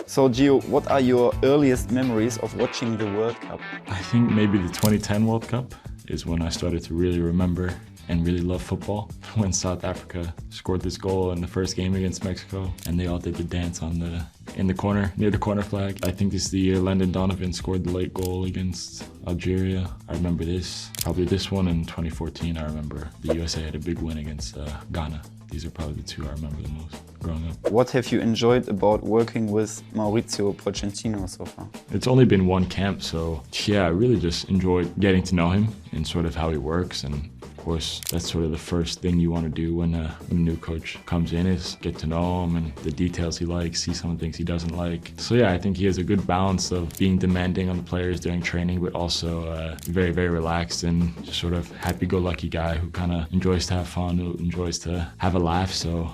So Gio, what are your earliest memories of watching the World Cup? I think maybe the 2010 World Cup is when I started to really remember and really love football. When South Africa scored this goal in the first game against Mexico, and they all did the dance in the corner, near the corner flag. I think this is the year Landon Donovan scored the late goal against Algeria. I remember this. Probably this one in 2014, I remember the USA had a big win against Ghana. These are probably the two I remember the most growing up. What have you enjoyed about working with Maritzio Pentino so far? It's only been one camp, so yeah, I really just enjoyed getting to know him and sort of how he works. And of course, that's sort of the first thing you want to do when a new coach comes in, is get to know him and the details he likes, see some things he doesn't like. So yeah, I think he has a good balance of being demanding on the players during training, but also very, very relaxed and just sort of happy-go-lucky guy who kind of enjoys to have fun, who enjoys to have a laugh. So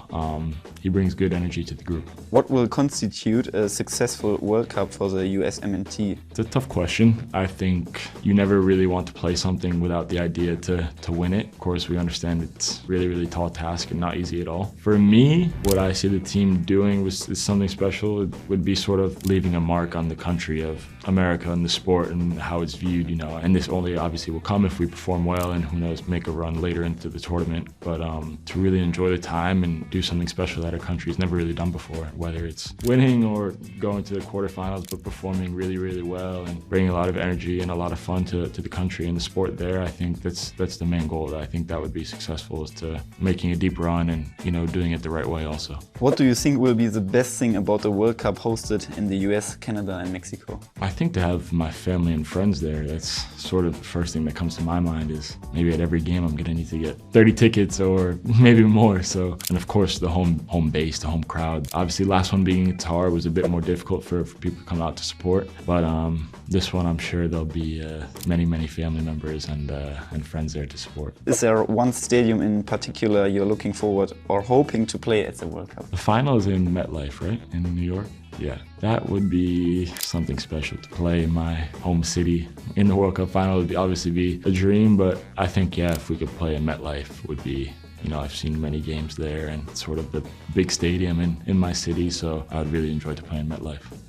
he brings good energy to the group. What will constitute a successful World Cup for the USMNT? It's a tough question. I think you never really want to play something without the idea to win it. Of course, we understand it's really, really tall task and not easy at all. For me, what I see the team doing is something special. It would be sort of leaving a mark on the country of America and the sport and how it's viewed, you know. And this only obviously will come if we perform well and, who knows, make a run later into the tournament. But to really enjoy the time and do something special that our country's never really done before, whether it's winning or going to the quarterfinals, but performing really, really well and bringing a lot of energy and a lot of fun to the country and the sport there. I think that's the main goal. I think that would be successful, is to making a deep run and, you know, doing it the right way also. What do you think will be the best thing about the World Cup hosted in the US, Canada and Mexico? I think to have my family and friends there. That's sort of the first thing that comes to my mind, is maybe at every game I'm gonna need to get 30 tickets or maybe more. So, and of course the home base, the home crowd. Obviously last one being in Qatar was a bit more difficult for people to come out to support, but this one I'm sure there'll be many family members and friends there to support. Is there one stadium in particular you're looking forward or hoping to play at the World Cup? The final is in MetLife, right? In New York? Yeah, that would be something special, to play in my home city in the World Cup final. Would obviously be a dream, but I think, yeah, if we could play in MetLife, would be, you know, I've seen many games there and it's sort of the big stadium in my city, so I would really enjoy to play in MetLife.